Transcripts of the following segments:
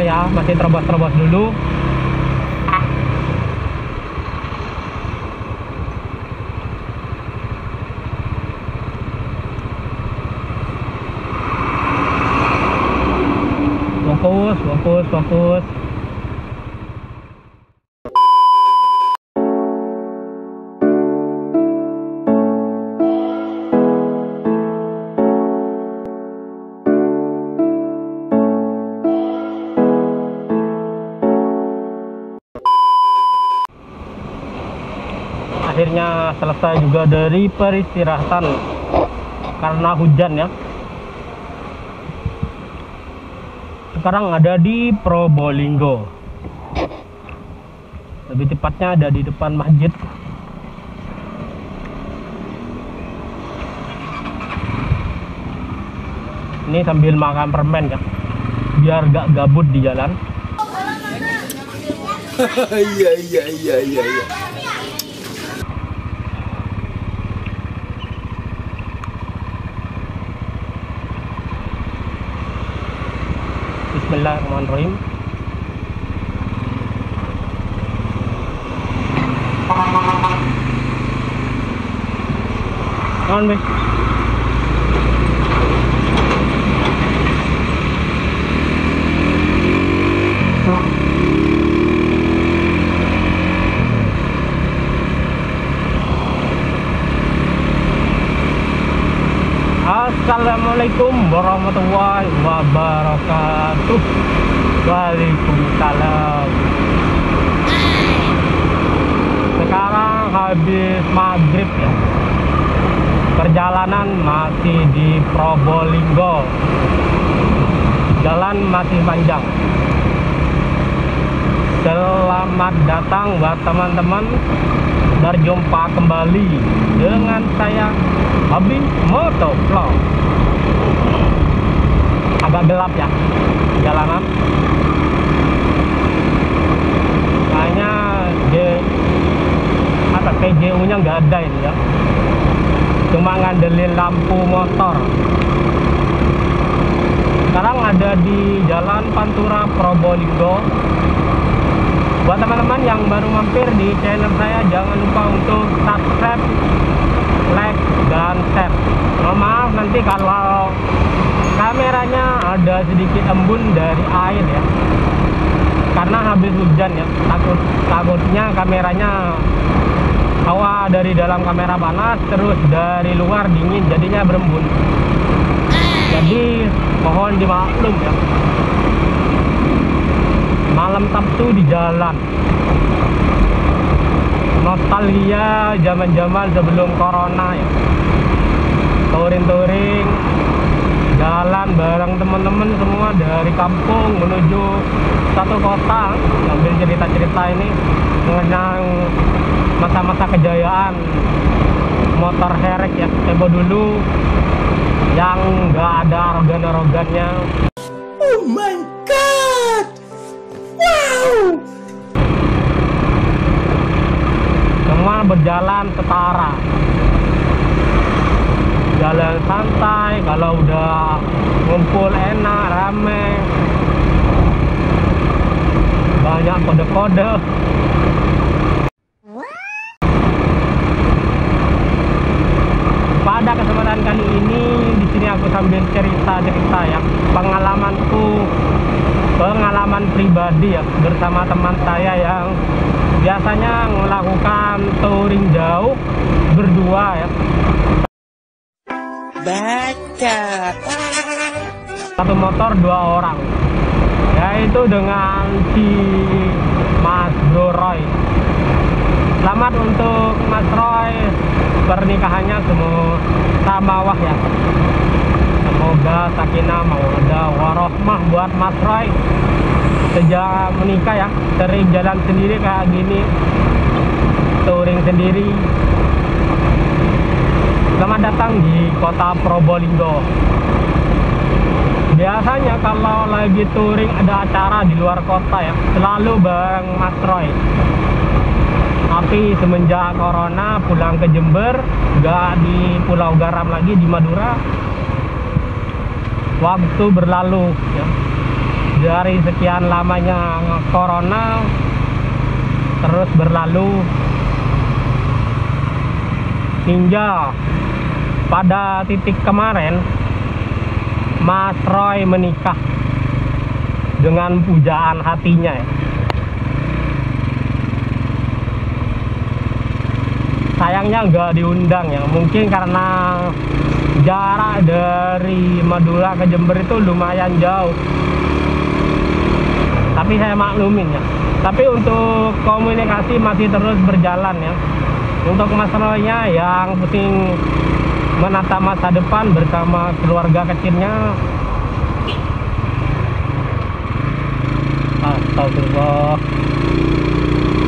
ya, masih terobos-terobos dulu. Fokus. Akhirnya selesai juga dari peristirahatan karena hujan ya. Sekarang ada di Probolinggo, lebih tepatnya ada di depan masjid. Ini sambil makan permen ya, biar gak gabut di jalan. Iya. Bismillahirrahmanirrahim. On, Bek. Assalamualaikum warahmatullahi wabarakatuh. Waalaikumsalam. Sekarang habis maghrib ya. Perjalanan masih di Probolinggo. Jalan masih panjang. Selamat datang buat teman-teman. Berjumpa kembali dengan saya Abi Motovlog. Agak gelap ya jalanan, kayaknya PJU nya nggak ada ini ya, cuma ngandelin lampu motor. Sekarang ada di Jalan Pantura Probolinggo. Buat teman-teman yang baru mampir di channel saya, jangan lupa untuk subscribe, like, dan share. Maaf nanti kalau kameranya ada sedikit embun dari air ya, karena habis hujan ya. Takutnya kameranya, hawa dari dalam kamera panas, terus dari luar dingin, jadinya berembun. Jadi mohon dimaklum ya. Malam Sabtu di jalan, nostalgia zaman-zaman sebelum corona ya. Touring, jalan bareng teman-teman semua dari kampung menuju satu kota, sambil cerita-cerita ini mengenang masa-masa kejayaan motor herek ya, Evo dulu yang nggak ada arogan-arogannya. Oh my god, wow. Semua berjalan setara, jalan santai. Kalau udah ngumpul enak, rame, banyak kode-kode. Pada kesempatan kali ini di sini aku sambil cerita-cerita ya, pengalaman pribadi ya, bersama teman saya yang biasanya melakukan touring jauh berdua ya. Bacot. Satu motor 2 orang, yaitu dengan si Mas Bro Roy. Selamat untuk Mas Roy, pernikahannya semua mawah ya. Semoga sakinah mawaddah warahmah buat Mas Roy. Sejak menikah ya, sering jalan sendiri kayak gini, touring sendiri. Selamat datang di kota Probolinggo. Biasanya kalau lagi touring ada acara di luar kota ya, selalu bareng Mas Roy. Tapi semenjak corona pulang ke Jember, nggak di Pulau Garam lagi, di Madura. Waktu berlalu ya. dari sekian lamanya corona terus berlalu hingga pada titik kemarin Mas Roy menikah dengan pujaan hatinya ya. Sayangnya nggak diundang ya, mungkin karena jarak dari Madura ke Jember itu lumayan jauh. Tapi saya maklumin ya. Tapi untuk komunikasi masih terus berjalan ya. Untuk Mas Roy-nya yang penting menata masa depan bersama keluarga kecilnya. Astagfirullah.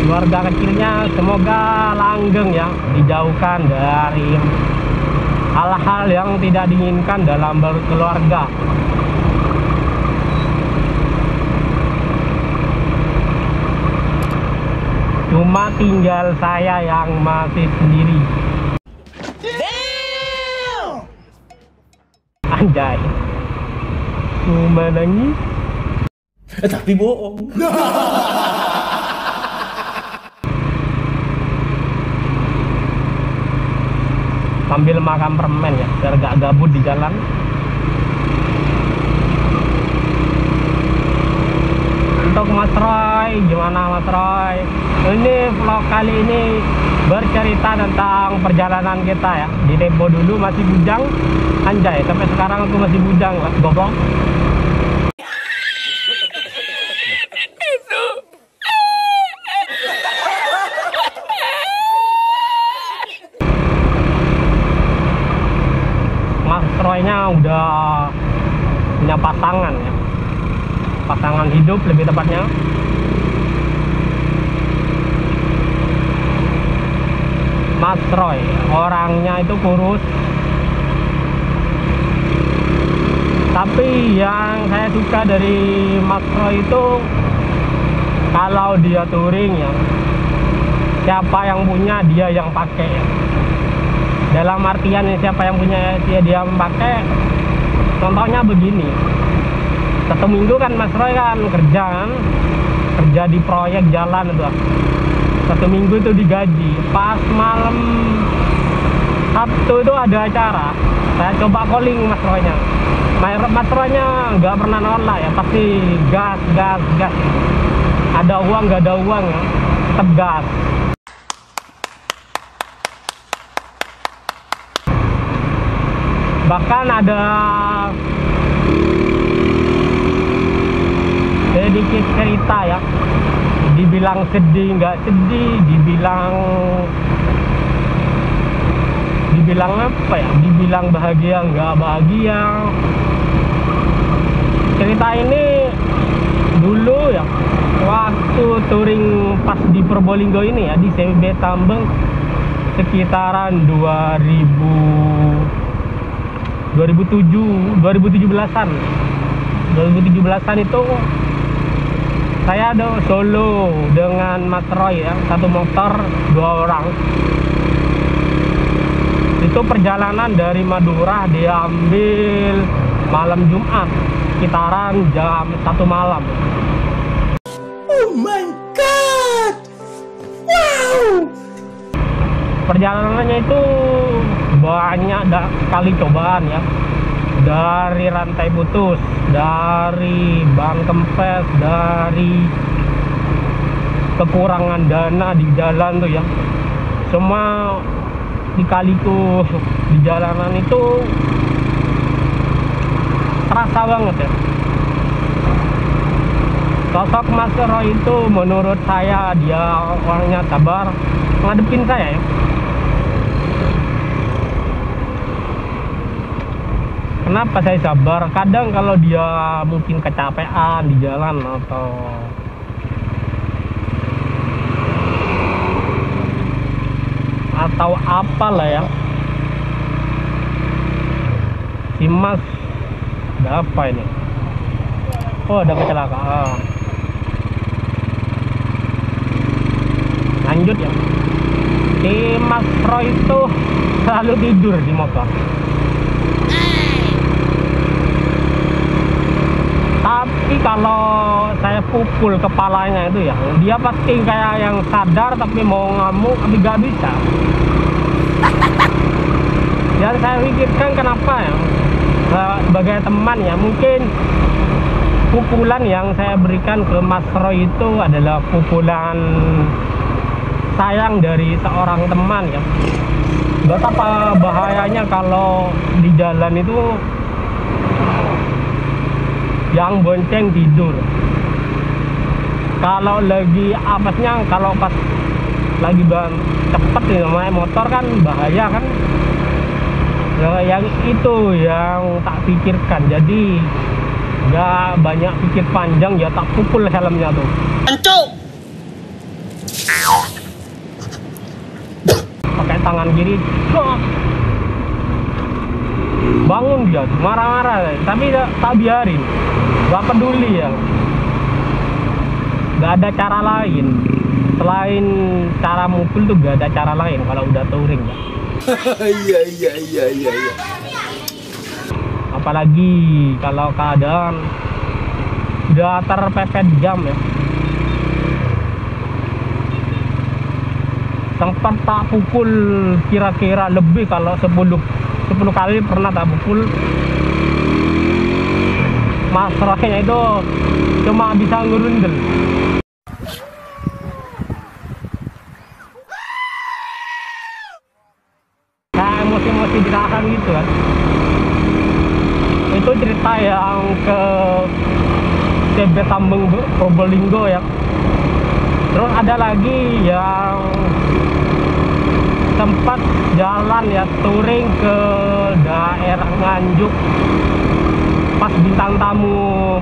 Keluarga kecilnya semoga langgeng ya, dijauhkan dari hal-hal yang tidak diinginkan dalam berkeluarga. Cuma tinggal saya yang masih sendiri. Anjay, cuma nangis Tapi bohong. sambil makan permen ya, biar gak gabut di jalan. Untuk Mas Roy, gimana Mas Roy? Ini vlog kali ini bercerita tentang perjalanan kita ya. Di Tempo dulu masih bujang, anjay, sampai sekarang aku masih bujang lah, goblok. Mas Roy-nya udah punya pasangan ya, pasangan hidup lebih tepatnya. Mas Roy orangnya itu kurus, tapi yang saya suka dari Mas Roy itu kalau dia touring ya, siapa yang punya dia yang pakai ya. Dalam artian siapa yang punya dia pakai. Contohnya begini, satu minggu kan Mas Roy kan kerja di proyek jalan itu. Satu minggu itu digaji. Pas malam Sabtu itu ada acara, saya coba calling Mas Roy-nya. Mas Roy-nya nggak pernah nolak ya, pasti gas. Ada uang nggak ada uang ya, tetap gas. Bahkan ada sedikit cerita ya, dibilang sedih nggak sedih, dibilang apa ya, dibilang bahagia nggak bahagia. Cerita ini dulu ya, waktu touring pas di Probolinggo ini ya, di CWB Tambeng sekitaran 2017-an itu saya ada solo dengan Mas Roy ya, satu motor 2 orang. Itu perjalanan dari Madura diambil malam Jumat sekitaran jam 1 malam. Oh my god. Wow. Perjalanannya itu banyak sekali cobaan ya, dari rantai putus, dari ban kempes, dari kekurangan dana di jalan tuh ya. Semua dikaliku di jalanan itu terasa banget ya. Sosok Mas Roy itu menurut saya dia orangnya sabar ngadepin saya ya. Kenapa saya sabar? Kadang kalau dia mungkin kecapean di jalan atau apalah ya, si Mas ada apa ini? Oh, ada kecelakaan. Lanjut ya. Si Mas Roy itu selalu tidur di motor. Tapi kalau pukul kepalanya itu ya, dia pasti kayak yang sadar tapi mau ngamuk tapi gak bisa. Dan saya pikirkan kenapa ya, sebagai teman ya, mungkin pukulan yang saya berikan ke Mas Roy itu adalah pukulan sayang dari seorang teman ya. Betapa bahayanya kalau di jalan itu yang bonceng tidur. Kalau lagi apesnya, kalau pas lagi cepet nih naik motor kan bahaya kan. Nah, yang itu yang tak pikirkan, jadi nggak banyak pikir panjang ya, tak pukul helmnya tuh. Ancuk! Pakai tangan kiri, bangun dia marah-marah, tapi tak biarin, nggak peduli ya. Nggak ada cara lain selain cara mukul tuh, nggak ada cara lain kalau udah touring ya. Iya. Apalagi kalau keadaan udah terpepet jam ya. Sempat tak pukul kira-kira lebih, kalau 10 kali pernah tak pukul. Mas Roy itu cuma bisa ngerundel. Kayak emosi-emosi ditahan gitu kan. Itu cerita yang ke TB Tambeng Probolinggo ya. Terus ada lagi yang sempat jalan ya, touring ke daerah Nganjuk. Pas bintang tamu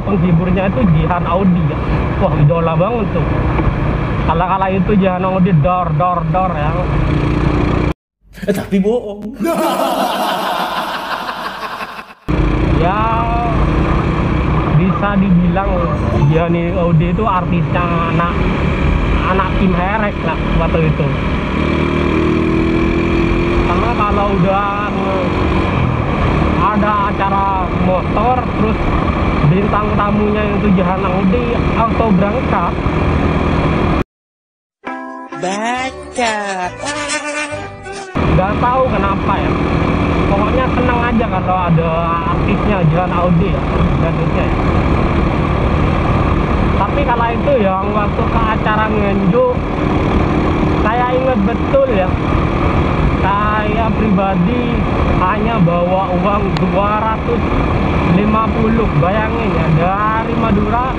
penghiburnya itu Jihan Audi ya. Wah, idola banget tuh. Kala-kala itu Jihan Audi dor ya. Tapi bohong. Ya bisa dibilang Jihan Audi itu artisnya anak tim Herek lah waktu itu. Karena kalau udah ada acara motor terus bintang tamunya itu Jihan Audi, auto berangkat. Bacot. Gak tahu kenapa ya, pokoknya senang aja kalau ada artisnya Jihan Audi ya, gadisnya ya. Tapi kala itu yang waktu ke acara Nganjuk, saya ingat betul ya, saya pribadi hanya bawa uang 250. Bayangin ya, dari Madura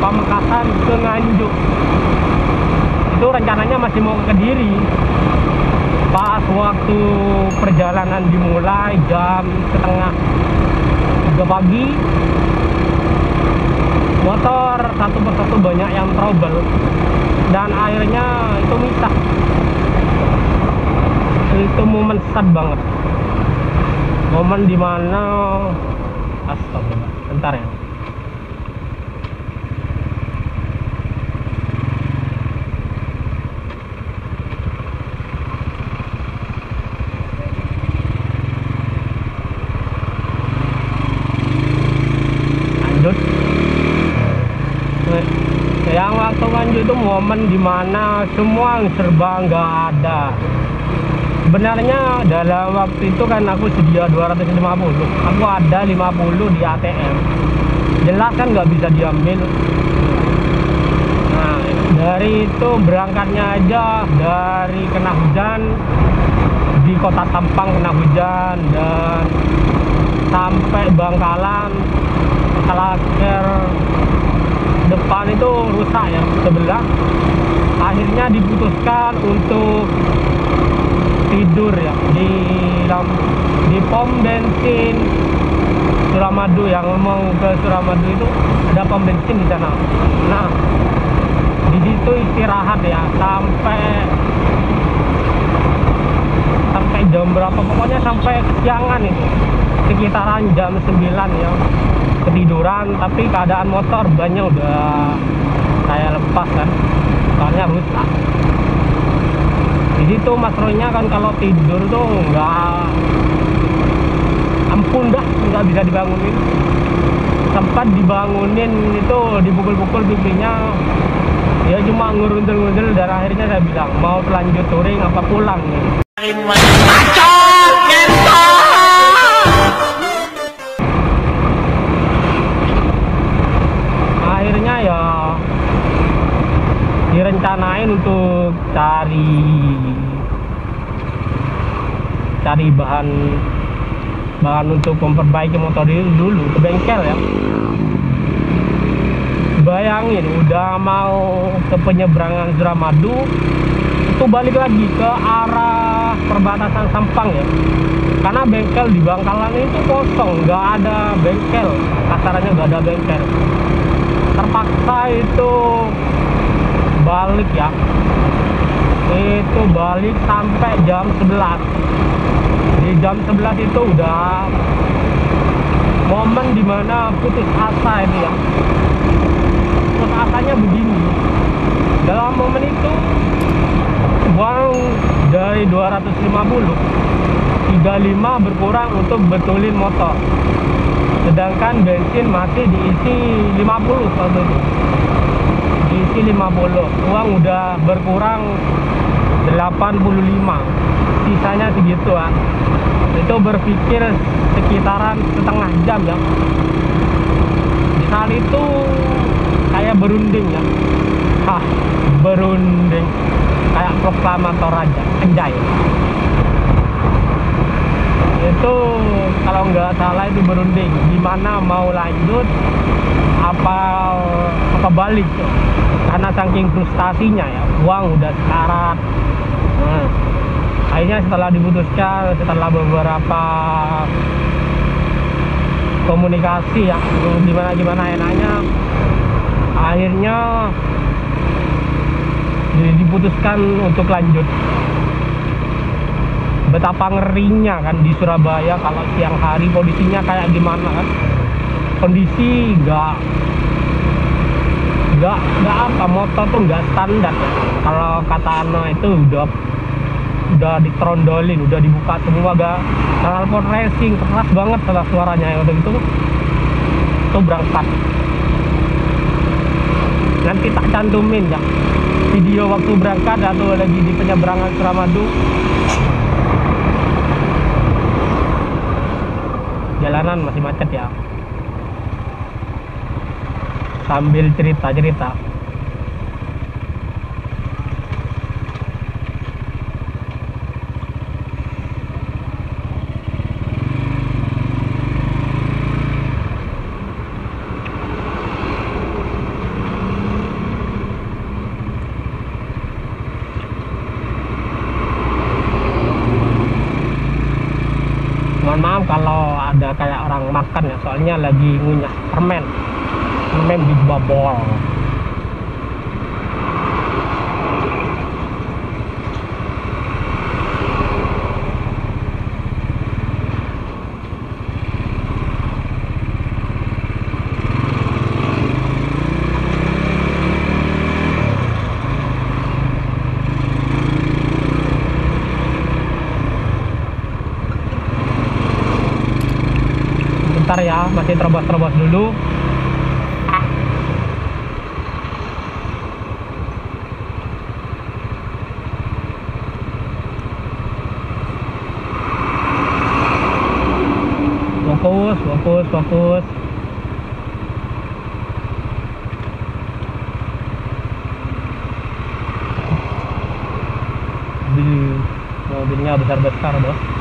Pamekasan ke Nganjuk. Itu rencananya masih mau ke Kediri. Pas waktu perjalanan dimulai jam setengah 3 pagi, motor satu persatu banyak yang trouble dan akhirnya itu misah. Itu momen sad banget, momen dimana astagfirullah, bentar ya. Yang waktu Nganjuk itu momen dimana semua serba nggak ada. Sebenarnya dalam waktu itu kan aku sedia 250, aku ada 50 di ATM. Jelas kan nggak bisa diambil. Nah, dari itu berangkatnya aja dari kena hujan, di Kota Sampang kena hujan, dan sampai Bangkalan Kalaker depan itu rusak ya sebelah. Akhirnya diputuskan untuk tidur ya di pom bensin Suramadu. Yang mau ke Suramadu itu ada pom bensin di sana. Nah, di situ istirahat ya sampai jam berapa, pokoknya sampai kesiangan itu, sekitaran jam 9 ya, ketiduran. Tapi keadaan motor bannya udah saya lepas kan, soalnya rusak. Di situ Mas Roy-nya kan kalau tidur tuh nggak, ampun dah, nggak bisa dibangunin. sempat dibangunin itu, dipukul-pukul pipinya. Ya cuma ngurundel-ngurundel, dan akhirnya saya bilang mau lanjut touring apa pulang nih. Akhirnya ya direncanain untuk cari bahan untuk memperbaiki motor ini dulu ke bengkel ya. Bayangin udah mau ke penyeberangan Suramadu, itu balik lagi ke arah perbatasan Sampang ya, karena bengkel di Bangkalan itu kosong, nggak ada bengkel, kasarannya nggak ada bengkel. Terpaksa itu balik ya, itu balik sampai jam 11. Di jam 11 itu udah momen dimana putus asa itu ya. Putus asanya begini, dalam momen itu uang dari 250 35 berkurang untuk betulin motor, sedangkan bensin masih diisi 50 waktu itu, diisi 50, uang udah berkurang 85, sisanya segituan. Itu berpikir sekitaran setengah jam ya. Di saat itu kayak berunding ya, berunding kayak proklamator aja, anjay. Itu kalau nggak salah itu berunding gimana mau lanjut apa balik, karena saking frustasinya ya, uang udah sekarat. Akhirnya setelah diputuskan, setelah beberapa komunikasi ya, gimana enaknya, akhirnya diputuskan untuk lanjut. Betapa ngerinya kan di Surabaya kalau siang hari kondisinya kayak gimana kan, kondisi nggak apa, motor tuh nggak standar ya. Kalau kata Ana itu udah ditrondolin, udah dibuka semua, gak knalpot racing keras banget setelah suaranya ya, udah gitu itu berangkat. Nanti tak cantumin ya video waktu berangkat atau lagi di penyeberangan Suramadu. Jalanan masih macet ya, sambil cerita-cerita. Mohon maaf kalau ada kayak orang makan ya, soalnya lagi ngunyah permen di babol. Bentar ya, masih terobos-terobos dulu. Fokus. Mobilnya besar-besar bos.